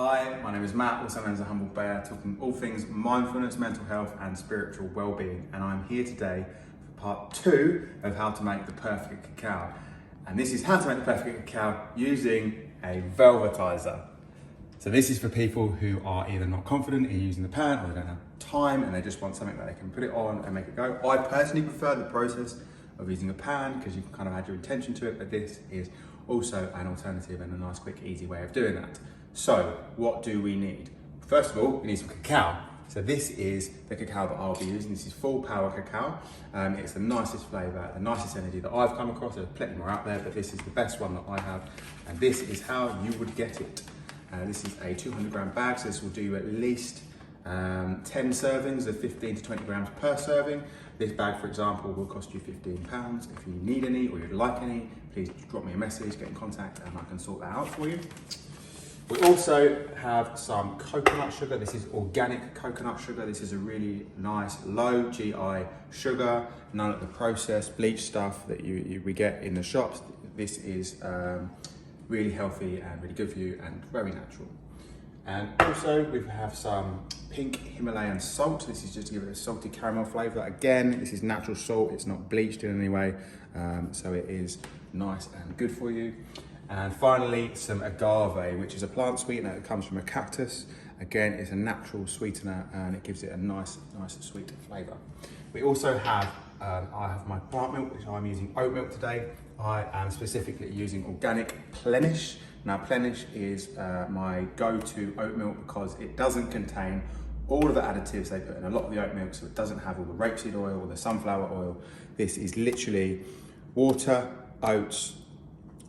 Hi, my name is Matt, also known as the Humble Bear, talking all things mindfulness, mental health and spiritual well-being. And I'm here today for part 2 of how to make the perfect cacao. And this is how to make the perfect cacao using a Velvetiser. So this is for people who are either not confident in using the pan or they don't have time and they just want something that they can put it on and make it go. I personally prefer the process of using a pan because you can kind of add your intention to it, but this is also an alternative and a nice, quick, easy way of doing that. So what do we need? First of all, we need some cacao. So this is the cacao that I'll be using. This is full power cacao. It's the nicest flavor, the nicest energy that I've come across. There's plenty more out there, but this is the best one that I have. And this is how you would get it. This is a 200-gram bag, so this will do you at least 10 servings of 15 to 20 grams per serving. This bag, for example, will cost you £15. If you need any or you'd like any, please drop me a message, get in contact, and I can sort that out for you. We also have some coconut sugar. This is organic coconut sugar. This is a really nice low GI sugar, none of the processed bleach stuff that we get in the shops. This is really healthy and really good for you and very natural. And also we have some pink Himalayan salt. This is just to give it a salty caramel flavor. Again, this is natural salt. It's not bleached in any way. So it is nice and good for you. And finally, some agave, which is a plant sweetener that comes from a cactus. Again, it's a natural sweetener and it gives it a nice sweet flavor. We also have, I have my plant milk, which I'm using oat milk today. I am specifically using organic Plenish. Now Plenish is my go-to oat milk because it doesn't contain all of the additives they put in a lot of the oat milk, so it doesn't have all the rapeseed oil or the sunflower oil. This is literally water, oats,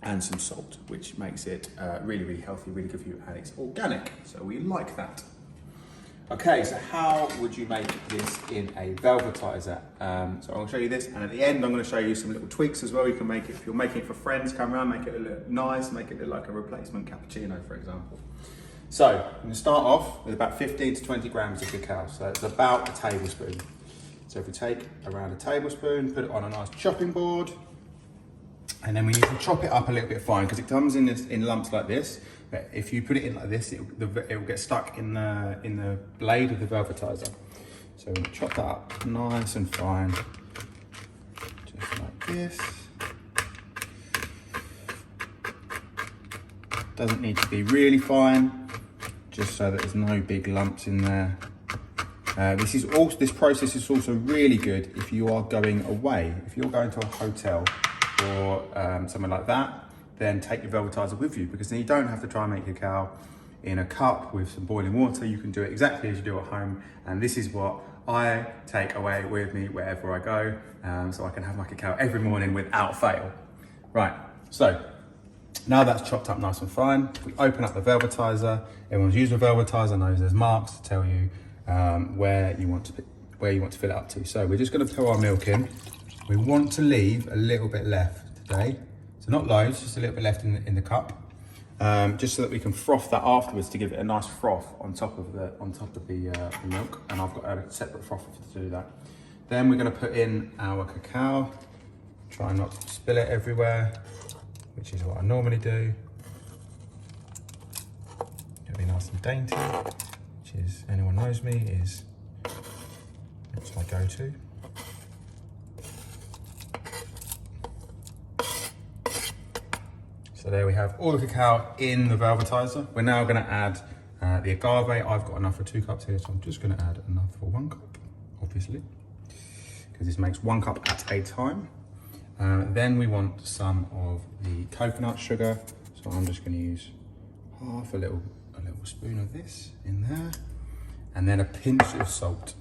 and some salt, which makes it really healthy, really good for you, and it's organic, so we like that. Okay, so how would you make this in a Velvetiser? So I'll show you this, and at the end I'm going to show you some little tweaks as well. You can make it, if you're making it for friends, come around, make it look nice, make it look like a replacement cappuccino, for example. So I'm going to start off with about 15 to 20 grams of cacao, so it's about a tablespoon. So if we take around a tablespoon, put it on a nice chopping board, and then we need to chop it up a little bit fine because it comes in lumps like this. But if you put it in like this, it will get stuck in the blade of the Velvetiser. So we chop that up nice and fine, just like this. Doesn't need to be really fine, just so that there's no big lumps in there. This process is also really good if you are going away. If you're going to a hotel or something like that, then take your Velvetiser with you, because then you don't have to try and make cacao in a cup with some boiling water. You can do it exactly as you do at home, and this is what I take away with me wherever I go, so I can have my cacao every morning without fail. Right, so now that's chopped up nice and fine, we open up the Velvetiser. Everyone's used a Velvetiser knows there's marks to tell you where you want to fill it up to. So we're just going to pour our milk in. We want to leave a little bit left today. So not loads, just a little bit left in the cup, just so that we can froth that afterwards to give it a nice froth on top of the milk. And I've got a separate frother to do that. Then we're going to put in our cacao. Try not to spill it everywhere, which is what I normally do. It'll be nice and dainty, which is, anyone knows me, is that's my go-to. So there we have all the cacao in the Velvetiser. We're now going to add the agave. I've got enough for 2 cups here, so I'm just going to add enough for 1 cup, obviously, because this makes 1 cup at a time. Then we want some of the coconut sugar. So I'm just going to use half a little spoon of this in there, and then a pinch of salt.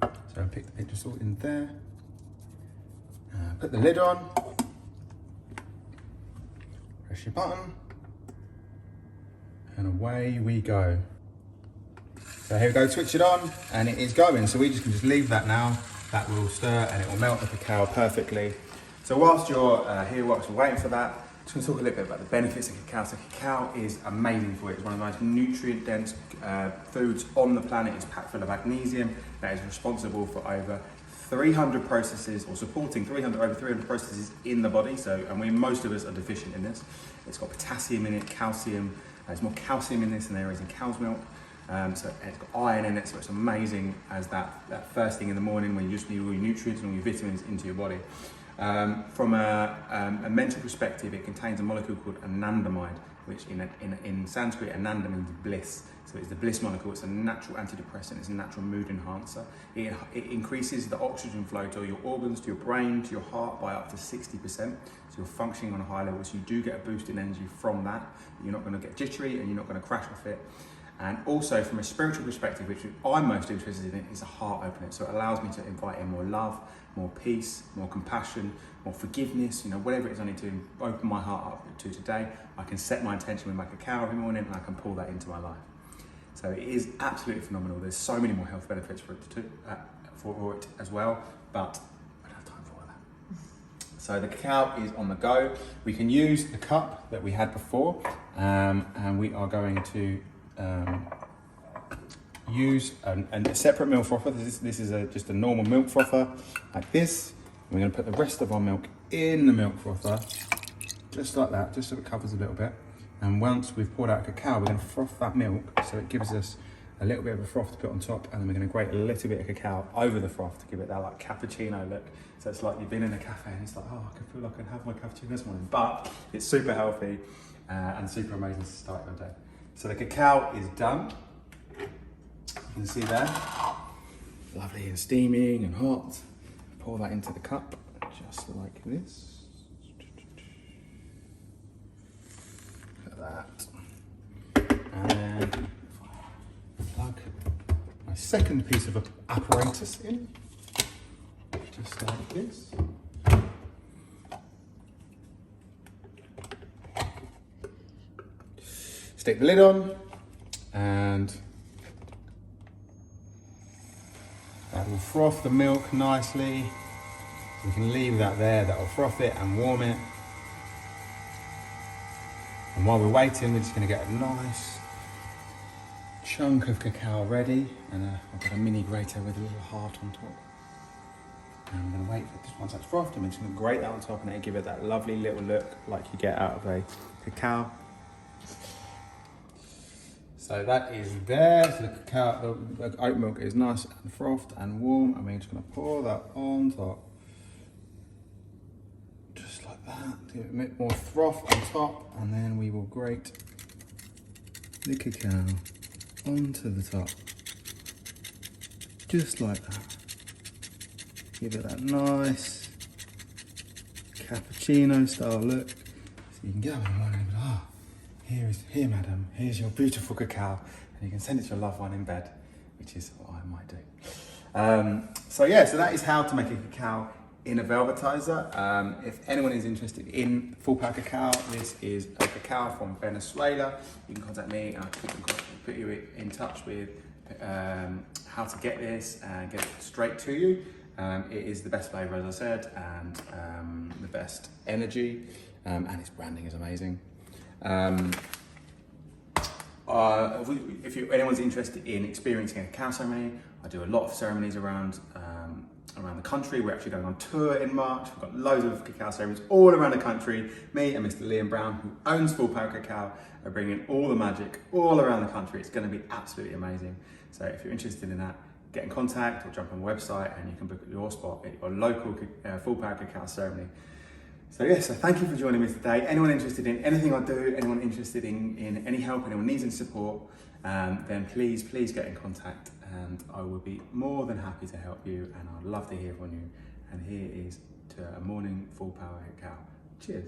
So I'll pick the pinch of salt in there, put the lid on, press your button, and away we go. So here we go, switch it on, and it is going. So we can just leave that now. That will stir and it will melt the cacao perfectly. So whilst you're here, whilst we're waiting for that, I'm just going to talk a little bit about the benefits of cacao. So cacao is amazing for you. It's one of the most nutrient-dense foods on the planet. It's packed full of magnesium that is responsible for over 300 processes, or supporting over 300 processes in the body. So, and most of us are deficient in this. It's got potassium in it, calcium, There's more calcium in this than there is in cow's milk. So it's got iron in it, so it's amazing as that first thing in the morning when you just need all your nutrients and all your vitamins into your body. From a mental perspective, it contains a molecule called anandamide, which in Sanskrit, ananda means bliss. So it's the bliss molecule. It's a natural antidepressant. It's a natural mood enhancer. It increases the oxygen flow to your organs, to your brain, to your heart by up to 60%. So you're functioning on a high level. So you do get a boost in energy from that. You're not going to get jittery and you're not going to crash off it. And also from a spiritual perspective, which I'm most interested in, is a heart opener. So it allows me to invite in more love, more peace, more compassion, more forgiveness, whatever it is I need to open my heart up to today. I can set my intention with my cacao every morning and I can pull that into my life. So it is absolutely phenomenal. There's so many more health benefits for it as well, but I don't have time for all that. So the cacao is on the go. We can use the cup that we had before, and we are going to use a separate milk frother. This is just a normal milk frother like this. We're going to put the rest of our milk in the milk frother, just like that, just so it covers a little bit. And once we've poured out cacao, we're going to froth that milk so it gives us a little bit of a froth to put on top, and then we're going to grate a little bit of cacao over the froth to give it that like cappuccino look. So it's like you've been in a cafe and it's like, oh, I can feel like I can have my cappuccino this morning. But it's super healthy and super amazing to start your day. So the cacao is done. You can see there, lovely and steaming and hot. Pour that into the cup, just like this. Look at that. And then plug my second piece of apparatus in, just like this. Stick the lid on, and that will froth the milk nicely. We can leave that there, that will froth it and warm it. And while we're waiting, we're just going to get a nice chunk of cacao ready. And I've got a mini grater with a little heart on top. And I'm going to wait for this. Once that's frothed, I'm just going to grate that on top and it'll give it that lovely little look like you get out of a cacao. So that is there. So the cacao, the oat milk is nice and frothed and warm. And we're just going to pour that on top. Just like that. Give it a bit more froth on top. And then we will grate the cacao onto the top. Just like that. Give it that nice cappuccino style look. So you can get up in the morning and go, oh, here madam, here's your beautiful cacao. And you can send it to your loved one in bed, which is what I might do. So that is how to make a cacao in a Velvetiser. If anyone is interested in full power cacao, this is a cacao from Venezuela. You can contact me and I can put you in touch with how to get this and get it straight to you. It is the best flavour, as I said, and the best energy, and its branding is amazing. If anyone's interested in experiencing a cacao ceremony, I do a lot of ceremonies around the country. We're actually going on tour in March. We've got loads of cacao ceremonies all around the country. Me and Mr. Liam Brown, who owns Full Power Cacao, are bringing all the magic all around the country. It's going to be absolutely amazing. So if you're interested in that, get in contact or jump on the website and you can book your spot at your local Full Power Cacao ceremony. So thank you for joining me today. Anyone interested in anything I do, anyone interested in any help, anyone needs any support, then please get in contact and I will be more than happy to help you and I'd love to hear from you. And here is to a morning Full Power Cacao. Cheers.